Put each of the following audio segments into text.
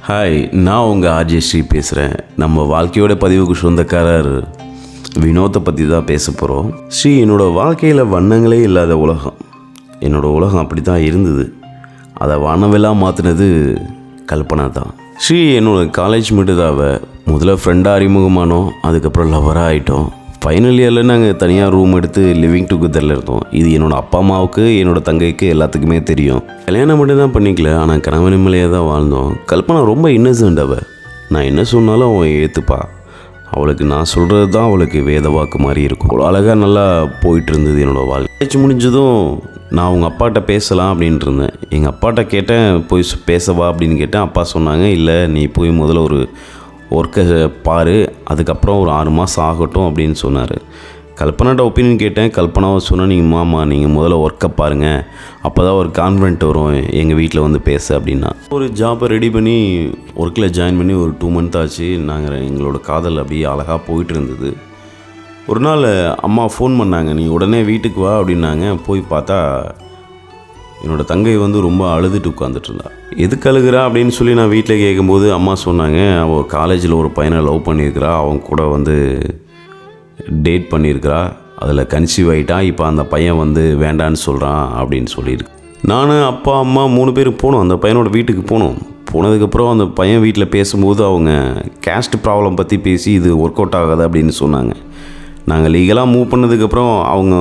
Hi, நான் உங்கள் RJ Sri பேசுகிறேன். நம்ம வாழ்க்கையோட பதிவுக்கு சொந்தக்காரர் வினோத்தை பற்றி தான் பேச போகிறோம். ஸ்ரீ, என்னோடய வாழ்க்கையில் வண்ணங்களே இல்லாத உலகம். என்னோடய உலகம் அப்படி தான் இருந்தது. அதை வண்ணமெல்லாம் மாற்றினது கல்பனா தான். ஸ்ரீ என்னோடய காலேஜ் மேட்டு தான். முதல்ல ஃப்ரெண்டாக அறிமுகமானோம், அதுக்கப்புறம் லவராக ஆகிட்டோம். ஃபைனல் இயரில் நாங்கள் தனியாக ரூம் எடுத்து லிவிங் டுகெதரில் இருந்தோம். இது என்னோடய அப்பா அம்மாவுக்கு, என்னோடய தங்கைக்கு எல்லாத்துக்குமே தெரியும். கல்யாணம் மட்டும் தான் பண்ணிக்கல, ஆனால் கணவன் நிம்மலையாக தான் வாழ்ந்தோம். கல்பனா ரொம்ப இன்னசென்ட். நான் என்ன சொன்னாலும் அவன் ஏற்றுப்பா. அவளுக்கு நான் சொல்கிறது தான் அவளுக்கு வேத வாக்கு மாதிரி இருக்கும். அவ்வளோ அழகாக நல்லா போயிட்டு இருந்தது என்னோடய வாழ்க்கை. முடிஞ்சதும் நான் அவங்க அப்பாட்ட பேசலாம் அப்படின்ட்டு இருந்தேன். எங்கள் அப்பாட்ட கேட்டேன், போய் பேசவா அப்படின்னு கேட்டேன். அப்பா சொன்னாங்க, இல்லை நீ போய் முதல்ல ஒரு ஒர்க்கை பாரு, அதுக்கப்புறம் ஒரு 6 மாதம் ஆகட்டும் அப்படின்னு சொன்னார். கல்பனாட்ட ஒப்பீனியன் கேட்டேன். கல்பனாவை சொன்னால், நீங்கள் முதல்ல ஒர்க்கை பாருங்கள், அப்போ தான் ஒரு கான்ஃபிடென்ட் வரும் எங்கள் வீட்டில் வந்து பேச அப்படின்னா. ஒரு ஜாப்பை ரெடி பண்ணி ஒர்க்கில் ஜாயின் பண்ணி ஒரு 2 மந்த் ஆச்சு. எங்களோட காதல் அப்படியே அழகாக போயிட்டு இருந்தது. ஒரு நாள் அம்மா ஃபோன் பண்ணாங்க, நீ உடனே வீட்டுக்கு வா அப்படின்னாங்க. போய் பார்த்தா என்னோடய தங்கை வந்து ரொம்ப அழுதுட்டு உட்காந்துட்டு இருந்தா. எதுக்கு அழுகிறா அப்படின்னு சொல்லி நான் வீட்டில் கேட்கும்போது அம்மா சொன்னாங்க, அவள் காலேஜில் ஒரு பையனை லவ் பண்ணியிருக்கிறா, அவங்க கூட வந்து டேட் பண்ணியிருக்கிறா, அதில் கன்சீவ் ஆகிட்டான், இப்போ அந்த பையன் வந்து வேண்டான்னு சொல்கிறான் அப்படின்னு சொல்லியிருக்கு. நான் அப்பா அம்மா 3 பேர் போனோம், அந்த பையனோட வீட்டுக்கு போனோம். போனதுக்கப்புறம் அந்த பையன் வீட்டில் பேசும்போது அவங்க கேஸ்ட் ப்ராப்ளம் பற்றி பேசி இது ஒர்க் அவுட் ஆகாது அப்படின்னு சொன்னாங்க. நாங்கள் லீகலாக மூவ் பண்ணதுக்கப்புறம் அவங்க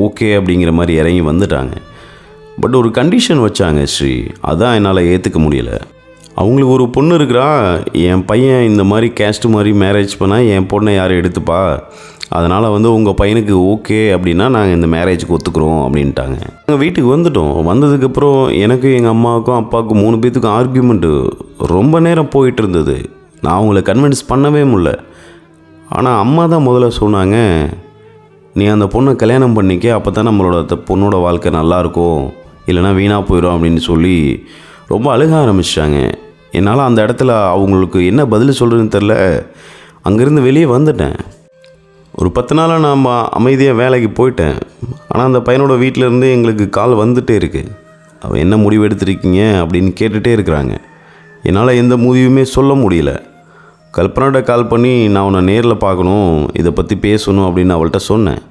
ஓகே அப்படிங்கிற மாதிரி இறங்கி வந்துட்டாங்க. பட் ஒரு கண்டிஷன் வச்சாங்க ஸ்ரீ, அதான் என்னால் ஏற்றுக்க முடியலை. அவங்களுக்கு ஒரு பொண்ணு இருக்கிறா, என் பையன் இந்த மாதிரி கேஸ்ட் மாதிரி மேரேஜ் பண்ணால் என் பொண்ணை யாரும் எடுத்துப்பா, அதனால் வந்து உங்கள் பையனுக்கு ஓகே அப்படின்னா நாங்கள் இந்த மேரேஜுக்கு ஒத்துக்கிறோம் அப்படின்ட்டாங்க. நாங்கள் வீட்டுக்கு வந்துட்டோம். வந்ததுக்கப்புறம் எனக்கு எங்கள் அம்மாவுக்கும் அப்பாவுக்கும் 3 பேர்த்துக்கும் ஆர்கியூமெண்ட்டு ரொம்ப நேரம் போயிட்டு இருந்தது. நான் அவங்கள கன்வின்ஸ் பண்ணவே முடியல. ஆனால் அம்மா தான் முதல்ல சொன்னாங்க, நீ அந்த பொண்ணை கல்யாணம் பண்ணிக்க, அப்போ தான் நம்மளோட பொண்ணோட வாழ்க்கை நல்லாயிருக்கும், இல்லைனா வீணாக போயிடும் அப்படின்னு சொல்லி ரொம்ப அழுக ஆரம்பிச்சிட்டாங்க. என்னால் அந்த இடத்துல அவங்களுக்கு என்ன பதில் சொல்கிறதுன்னு தெரில. அங்கேருந்து வெளியே வந்துட்டேன். ஒரு 10 நாளாக நான் அமைதியாக வேலைக்கு போயிட்டேன். ஆனால் அந்த பையனோட வீட்டிலேருந்து எங்களுக்கு கால் வந்துகிட்டே இருக்குது. அவன் என்ன முடிவு எடுத்துருக்கீங்க அப்படின்னு கேட்டுகிட்டே இருக்கிறாங்க. என்னால் எந்த முடிவுமே சொல்ல முடியல. கல்பனாட்ட கால் பண்ணி, நான் உன்னை நேரில் பார்க்கணும், இதை பற்றி பேசணும் அப்படின்னு அவள்கிட்ட சொன்னேன்.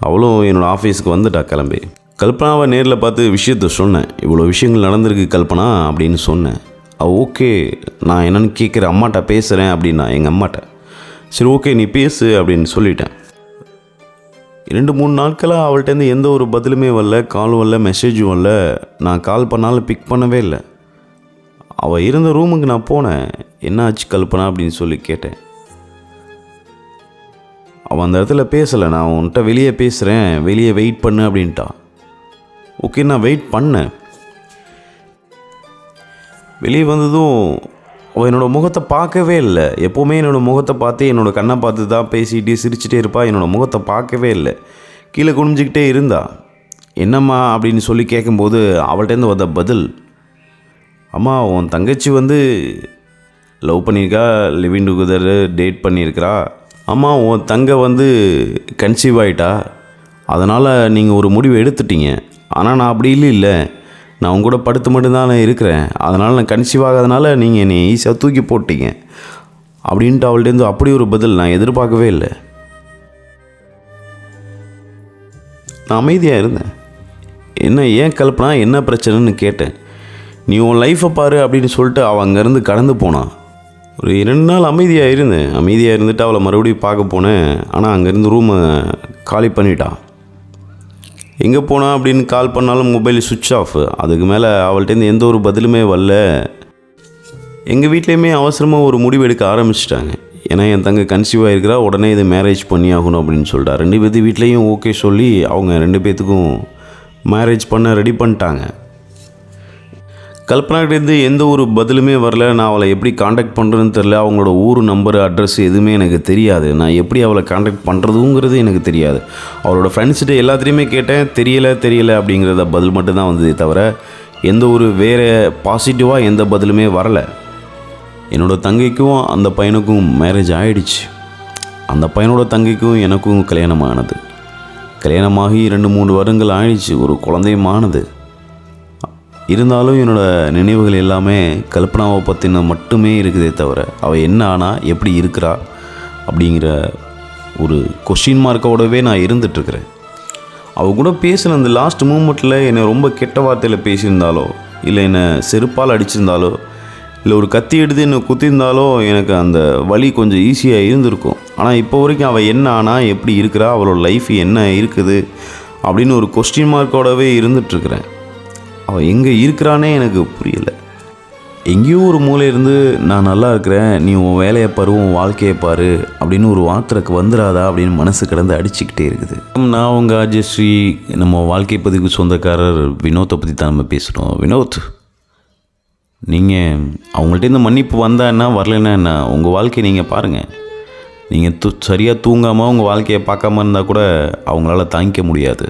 அவளும் என்னோடய ஆஃபீஸுக்கு வந்துட்டா கிளம்பி. கல்பனாவை நேரில் பார்த்து விஷயத்த சொன்னேன். இவ்வளோ விஷயங்கள் நடந்திருக்கு கல்பனா அப்படின்னு சொன்னேன். ஓகே, நான் என்னென்னு கேட்குற அம்மாட்ட பேசுகிறேன் அப்படின்னா எங்கள் அம்மாட்ட. சரி ஓகே நீ பேசு அப்படின்னு சொல்லிட்டேன். 2-3 நாட்களாக அவள்கிட்டேருந்து எந்த ஒரு பதிலுமே வரல, காலும் வரல, மெசேஜும் வரல. நான் கால் பண்ணாலும் பிக் பண்ணவே இல்லை. அவள் இருந்த ரூமுக்கு நான் போனேன். என்ன ஆச்சு கல்பனா அப்படின்னு சொல்லி கேட்டேன். அவன் அந்த இடத்துல பேசலை. நான் உன்கிட்ட வெளியே பேசுகிறேன், வெளியே வெயிட் பண்ணு அப்படின்ட்டா. ஓகே நான் வெயிட் பண்ணேன். வெளியே வந்ததும் அவள் என்னோடய முகத்தை பார்க்கவே இல்லை. எப்போவுமே என்னோடய முகத்தை பார்த்து, என்னோடய கண்ணை பார்த்து தான் பேசிகிட்டே சிரிச்சிட்டே இருப்பா. என்னோடய முகத்தை பார்க்கவே இல்லை. கீழே குனிஞ்சிக்கிட்டே இருந்தா. என்னம்மா அப்படின்னு சொல்லி கேட்கும்போது அவள்கிட்டேருந்து வந்த பதில், அம்மா உன் தங்கச்சி வந்து லவ் பண்ணியிருக்கா, லிவிங் டுகெதர் டேட் பண்ணியிருக்கிறா. அம்மா உன் தங்கை வந்து கன்சீவ் ஆகிட்டா, அதனால் நீங்கள் ஒரு முடிவு எடுத்துட்டீங்க. ஆனால் நான் அப்படி இல்லை, நான் உங்க கூட படுத்து மட்டும்தான் நான் இருக்கிறேன், அதனால் நான் கன்சீவ் ஆகாதனால நீங்கள் என்னை ஈஸியாக தூக்கி போட்டீங்க அப்படின்ட்டு அவள்கிட்டேருந்து அப்படி ஒரு பதில் நான் எதிர்பார்க்கவே இல்லை. நான் அமைதியாக இருந்தேன். ஏன் கல்பனா என்ன பிரச்சனைன்னு கேட்டேன். நீ உன் லைஃப்பை பாரு அப்படின்னு சொல்லிட்டு அவள் அங்கேருந்து கடந்து போனான். ஒரு 2 நாள் அமைதியாக இருந்தேன். அமைதியாக இருந்துட்டு அவளை மறுபடியும் பார்க்க போனேன். ஆனால் அங்கேருந்து ரூமை காலி பண்ணிட்டான். எங்கே போனா அப்படின்னு கால் பண்ணாலும் மொபைல் சுவிட்ச் ஆஃப். அதுக்கு மேலே அவள்கிட்டேருந்து எந்த ஒரு பதிலுமே வரல. எங்கள் வீட்லேயுமே அவசரமாக ஒரு முடிவு எடுக்க ஆரம்பிச்சிட்டாங்க. ஏன்னா என் தங்கை கன்சீவ் ஆகிருக்கிறா, உடனே இது மேரேஜ் பண்ணி ஆகணும் அப்படின்னு சொல்லிட்டா. 2 பேர்த்து வீட்லேயும் ஓகே சொல்லி அவங்க 2 பேர்த்துக்கும் மேரேஜ் பண்ண ரெடி பண்ணிட்டாங்க. கல்பனாக்கிட்டேருந்து எந்த ஒரு பதிலுமே வரல. நான் அவளை எப்படி காண்டாக்ட் பண்ணுறதுன்னு தெரில. அவங்களோட ஊர் நம்பர் அட்ரஸ் எதுவுமே எனக்கு தெரியாது. நான் எப்படி அவளை காண்டாக்ட் பண்ணுறதுங்கிறது எனக்கு தெரியாது. அவளோட ஃப்ரெண்ட்ஸ்கிட்ட எல்லாத்துலேயுமே கேட்டேன், தெரியலை அப்படிங்கிறத பதில் மட்டும்தான் வந்ததே தவிர எந்த ஒரு வேறு பாசிட்டிவாக எந்த பதிலுமே வரலை. என்னோடய தங்கைக்கும் அந்த பையனுக்கும் மேரேஜ் ஆகிடுச்சு. அந்த பையனோட தங்கைக்கும் எனக்கும் கல்யாணமானது. கல்யாணமாகி 2-3 வருடங்கள் ஆயிடுச்சு. ஒரு குழந்தையுமானது. இருந்தாலும் என்னோடய நினைவுகள் எல்லாமே கல்பனாவை பற்றின மட்டுமே இருக்குதே தவிர அவள் என்ன ஆனால் எப்படி இருக்கிறா அப்படிங்கிற ஒரு கொஷின் மார்க்கோடவே நான் இருந்துகிட்ருக்கிறேன். அவள் கூட பேசின அந்த லாஸ்ட் மூமெண்ட்டில் என்னை ரொம்ப கெட்ட வார்த்தையில் பேசியிருந்தாலோ, இல்லை என்னை செருப்பால் அடிச்சிருந்தாலோ, இல்லை ஒரு கத்தி எடுத்து என்னை குத்திருந்தாலோ எனக்கு அந்த வலி கொஞ்சம் ஈஸியாக இருந்திருக்கும். ஆனால் இப்போ வரைக்கும் அவள் என்ன ஆனால் எப்படி இருக்கிறா, அவளோட லைஃப் என்ன இருக்குது அப்படின்னு ஒரு கொஸ்டின் மார்க்கோடவே இருந்துகிட்ருக்கிறேன். அவள் எங்கே இருக்கிறானே எனக்கு புரியலை. எங்கேயோ ஒரு மூலை இருந்து நான் நல்லா இருக்கிறேன், நீ உன் வேலையை பாரு, உன் வாழ்க்கையை பாரு அப்படின்னு ஒரு வார்த்தைக்கு வந்துடாதா அப்படின்னு மனசு கிடந்து அடிச்சுக்கிட்டே இருக்குது. நான் உங்கள் ஆஜஸ்ரீ, நம்ம வாழ்க்கை பதிவுக்கு சொந்தக்காரர் வினோத்தை பற்றி தான் நம்ம பேசுகிறோம். வினோத், நீங்கள் அவங்கள்ட்ட இந்த மன்னிப்பு வந்தால் என்ன, வரலைன்னா என்ன, உங்கள் வாழ்க்கையை நீங்கள் பாருங்கள். நீங்கள் சரியாக தூங்காமல் உங்கள் வாழ்க்கையை பார்க்காம இருந்தால் கூட அவங்களால தாங்கிக்க முடியாது.